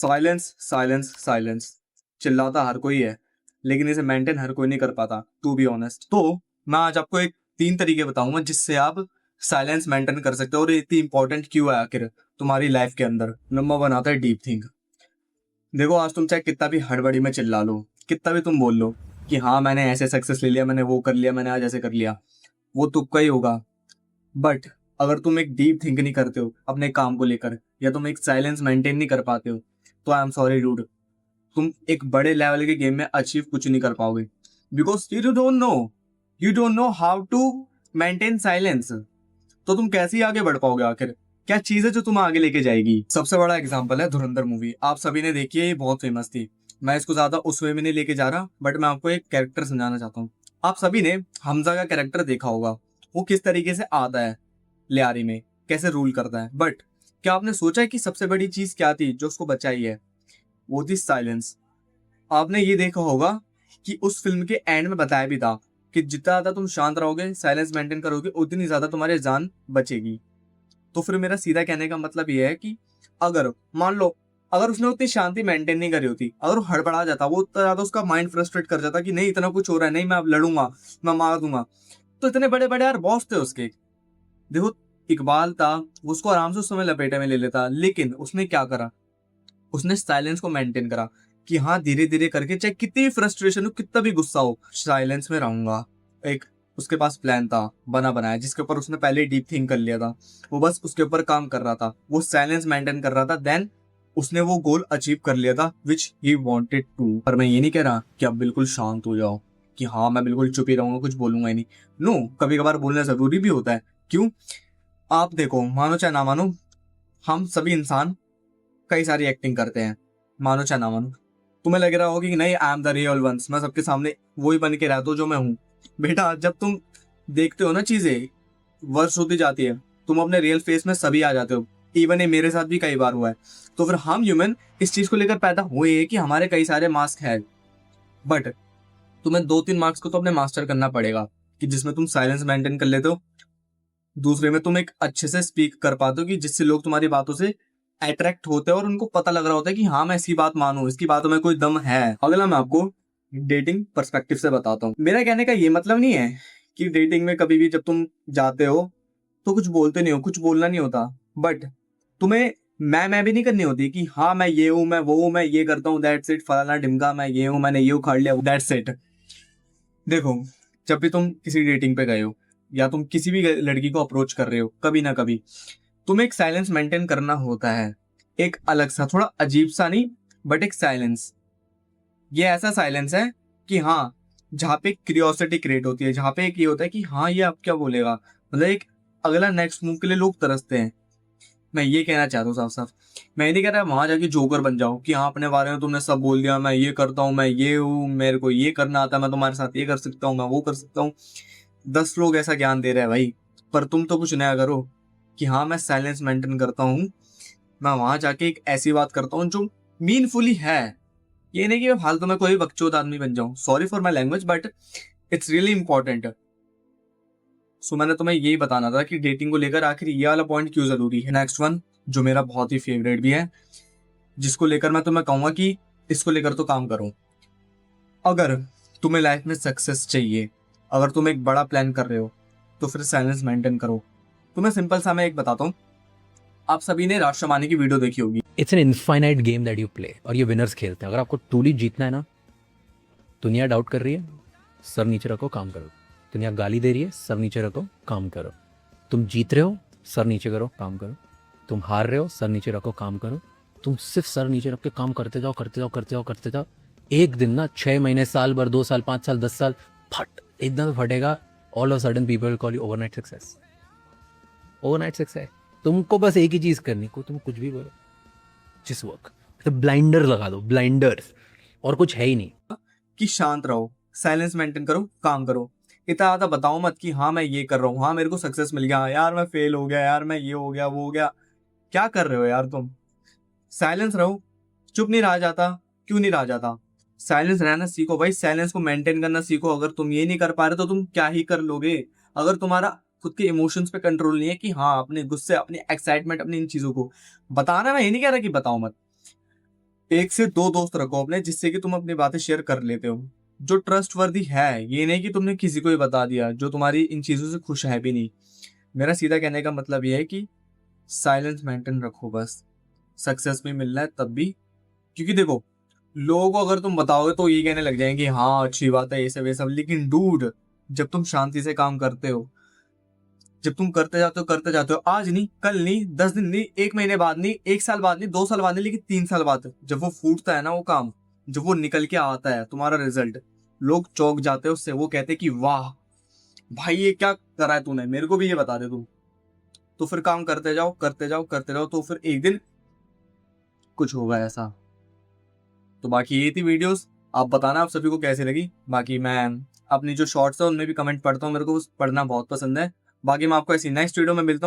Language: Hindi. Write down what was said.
साइलेंस साइलेंस साइलेंस चिल्लाता हर कोई है, लेकिन इसे मेंटेन हर कोई नहीं कर पाता, टू बी ऑनेस्ट। तो मैं आज आपको एक 3 तरीके बताऊंगा जिससे आप साइलेंस मेंटेन कर सकते हो, और ये इतनी इंपॉर्टेंट क्यों है आखिर तुम्हारी लाइफ के अंदर। नंबर 1 आता है डीप थिंक। देखो, आज तुम चाहे कितना भी हड़बड़ी में चिल्ला लो, कितना भी तुम बोल लो कि हाँ मैंने ऐसे सक्सेस ले लिया, मैंने वो कर लिया, मैंने आज ऐसे कर लिया, वो तुक्का ही होगा। बट अगर तुम एक डीप थिंक नहीं करते हो अपने काम को लेकर, या तुम एक साइलेंस मेंटेन नहीं कर पाते हो, तो आई एम सॉरी डूड, तुम एक बड़े लेवल के गेम में अचीव कुछ नहीं कर पाओगे। Because you don't know how to maintain silence. तो तुम कैसे ही आगे बढ़ पाओगे आखिर? क्या चीज है जो तुम आगे लेके जाएगी? सबसे बड़ा एग्जांपल है धुरंधर मूवी, आप सभी ने देखी है, ये बहुत फेमस थी। मैं इसको ज्यादा उस वे में नहीं लेके जा रहा, बट मैं आपको एक कैरेक्टर समझाना चाहता हूँ। आप सभी ने हमजा का कैरेक्टर देखा होगा, वो किस तरीके से आता है लियारी में, कैसे रूल करता है। बट क्या आपने सोचा है कि सबसे बड़ी चीज क्या थी जो उसको बचाई है? वो थी साइलेंस। आपने ये देखा होगा कि उस फिल्म के एंड में बताया भी था कि जितना ज्यादा तुम शांत रहोगे, साइलेंस मेंटेन करोगे, उतनी ज्यादा तुम्हारी जान बचेगी। तो फिर मेरा सीधा कहने का मतलब ये है कि अगर मान लो, अगर उसने उतनी शांति मेंटेन नहीं करी होती, अगर वो हड़बड़ा जाता, वो उतना ज्यादा उसका माइंड फ्रस्ट्रेट कर जाता कि नहीं इतना कुछ हो रहा है, नहीं मैं अब लड़ूंगा, मैं मार दूंगा, तो इतने बड़े बड़े यार बॉस थे उसके। देखो, इकबाल था, वो उसको आराम से उस समय लपेटे में ले लेता, लेकिन उसने क्या करा, उसने साइलेंस को मेंटेन करा कि हाँ धीरे धीरे करके, चाहे कितनी भी फ्रस्ट्रेशन हो, कितना भी गुस्सा हो, साइलेंस में रहूंगा। एक उसके पास प्लान था बना बनाया, जिसके ऊपर उसने पहले डीप थिंक कर लिया था। वो बस उसके ऊपर काम कर रहा था, वो साइलेंस मेंटेन कर रहा था, देन उसने वो गोल अचीव कर लिया था विच ही वांटेड टू। पर मैं ये नहीं कह रहा कि आप बिल्कुल शांत हो जाओ, कि हाँ मैं बिल्कुल चुप ही रहूंगा, कुछ बोलूंगा ही नहीं। नो, कभी कभार बोलना जरूरी भी होता है। क्यों? आप देखो, मानो चाहे ना मानो, हम सभी इंसान कई सारी एक्टिंग करते हैं, मानो चाहे ना मानो। तुम्हें लग रहा होगा कि नहीं I am the real ones, मैं सबके सामने वही बन के रहता हूँ जो मैं हूँ। बेटा, जब तुम देखते हो ना चीजें, वर्ष होती जाती है, तुम अपने रियल फेस में सभी आ जाते हो। इवन ये मेरे साथ भी कई बार हुआ है। तो फिर हम ह्यूमन इस चीज को लेकर पैदा हुए हैं कि हमारे कई सारे मास्क हैं। बट तुम्हें 2-3 मार्क्स को तो अपने मास्टर करना पड़ेगा, कि जिसमें तुम साइलेंस मेंटेन कर लेते हो, दूसरे में तुम एक अच्छे से स्पीक कर पाते हो कि जिससे लोग तुम्हारी बातों से अट्रैक्ट होते हैं और उनको पता लग रहा होता है कि हाँ मैं इसकी बात मानूं, इसकी बातों में कोई दम है। अगला मैं आपको डेटिंग पर्सपेक्टिव से बताता हूँ। मेरा कहने का ये मतलब नहीं है कि डेटिंग में कभी भी जब तुम जाते हो तो कुछ बोलते नहीं हो, कुछ बोलना नहीं होता, बट तुम्हें मैं भी नहीं करनी होती कि हाँ मैं ये हूँ, मैं वो हूँ, मैं ये करता हूँ, दैट्स इट, फलाना ढिमका, मैं ये हूँ, मैंने ये उखाड़ लिया, दैट्स इट। देखो, जब भी तुम किसी डेटिंग पे गए हो या तुम किसी भी लड़की को अप्रोच कर रहे हो, कभी ना कभी तुम्हें एक साइलेंस मेंटेन करना होता है। एक अलग सा, थोड़ा अजीब सा नहीं, बट एक साइलेंस। ये ऐसा साइलेंस है कि हाँ, जहाँ पे क्यूरियोसिटी क्रिएट होती है, जहाँ पे एक ये होता है कि हाँ ये अब क्या बोलेगा, मतलब एक अगला नेक्स्ट मूव के लिए लोग तरसते हैं। मैं ये कहना चाहता हूँ साफ साफ, मैं ये नहीं कह रहा वहां जाके जोकर बन जाओ कि हाँ अपने बारे में तुमने सब बोल दिया, मैं ये करता हूँ, मैं ये हूँ, मेरे को ये करना आता है, मैं तुम्हारे साथ ये कर सकता हूँ, मैं वो कर सकता हूँ। 10 लोग ऐसा ज्ञान दे रहे हैं भाई, पर तुम तो कुछ नया करो कि हाँ मैं साइलेंस मेंटेन करता हूँ, मैं वहां जाके एक ऐसी बात करता हूँ जो मीनफुली है। ये नहीं कि मैं फालतू में कोई बकचोद आदमी बन जाऊं, sorry for my language, but it's really important. So मैंने तुम्हें यही बताना था कि डेटिंग को लेकर आखिर ये वाला पॉइंट क्यों जरूरी है। नेक्स्ट वन, जो मेरा बहुत ही फेवरेट भी है, जिसको लेकर मैं तुम्हें कहूंगा कि इसको लेकर तो काम करो। अगर तुम्हें लाइफ में सक्सेस चाहिए, अगर तुम एक बड़ा प्लान कर रहे हो, तो फिर साइलेंस मेंटेन करो। तुम्हें सिंपल सा मैं एक बताता हूँ, आप सभी ने राज शमानी की वीडियो देखी होगी। It's an infinite game that you play, और ये विनर्स खेलते हैं। अगर आपको ट्रूली जीतना है ना, दुनिया डाउट कर रही है, सर नीचे रखो, काम करो। दुनिया गाली दे रही है, सर नीचे रखो, काम करो। तुम जीत रहे हो, सर नीचे करो, काम करो। तुम हार रहे हो, सर नीचे रखो, काम करो। तुम सिर्फ सर नीचे रख के काम करते जाओ, करते जाओ, करते जाओ, करते जाओ। एक दिन ना, 6 महीने, साल भर, 2 साल, 5 साल, 10 साल, फट एकदम फटेगा। All of sudden people call you overnight success. Overnight success. तुमको बस एक ही चीज करनी, को तुम कुछ भी बोलो, जिस वर्क तो ब्लाइंडर लगा दो, ब्लाइंडर्स, और कुछ है ही नहीं। कि शांत रहो, साइलेंस मेंटेन करो, काम करो। इतना ज्यादा बताओ मत कि हाँ मैं ये कर रहा हूँ, हाँ मेरे को सक्सेस मिल गया, यार मैं फेल हो गया, यार मैं ये हो गया, वो हो गया। क्या कर रहे हो यार तुम? साइलेंस रहो। चुप नहीं रहा जाता, क्यों नहीं रहा जाता? साइलेंस रहना सीखो भाई, साइलेंस को मेंटेन करना सीखो। अगर तुम ये नहीं कर पा रहे तो तुम क्या ही कर लोगे? अगर तुम्हारा खुद के इमोशंस पे कंट्रोल नहीं है कि हाँ अपने गुस्से, अपनी एक्साइटमेंट, अपनी इन चीजों को बताना, मैं ये नहीं कह रहा कि बताओ मत, 1 से 2 दोस्त रखो अपने, जिससे कि तुम अपनी बातें शेयर कर लेते हो, जो ट्रस्टवर्दी है। ये नहीं कि तुमने किसी को ही बता दिया जो तुम्हारी इन चीजों से खुश है भी नहीं। मेरा सीधा कहने का मतलब ये है कि साइलेंस मेंटेन रखो बस। सक्सेस भी मिलना है तब भी, क्योंकि देखो, लोगों को अगर तुम बताओगे तो ये कहने लग जाएंगे हाँ अच्छी बात है ये सब ये सब, लेकिन डूड, जब तुम शांति से काम करते हो, जब तुम करते जाते हो, आज नहीं, कल नहीं, 10 दिन नहीं, 1 महीने बाद नहीं, 1 साल बाद नहीं, 2 साल बाद नहीं, लेकिन 3 साल बाद जब वो फूटता है ना वो काम, जब वो निकल के आता है तुम्हारा रिजल्ट, लोग चौंक जाते हैं उससे। वो कहते हैं कि वाह भाई ये क्या करा है तूने, मेरे को भी ये बता दे तू। तो फिर काम करते जाओ करते जाओ करते जाओ, तो फिर एक दिन कुछ होगा ऐसा। तो बाकी ये थी वीडियोस, आप बताना आप सभी को कैसी लगी। बाकी मैं अपनी जो शॉर्ट्स है उनमें भी कमेंट पढ़ता हूँ, मेरे को पढ़ना बहुत पसंद है। बाकी मैं आपको ऐसी नेक्स्ट वीडियो में मिलता हूँ।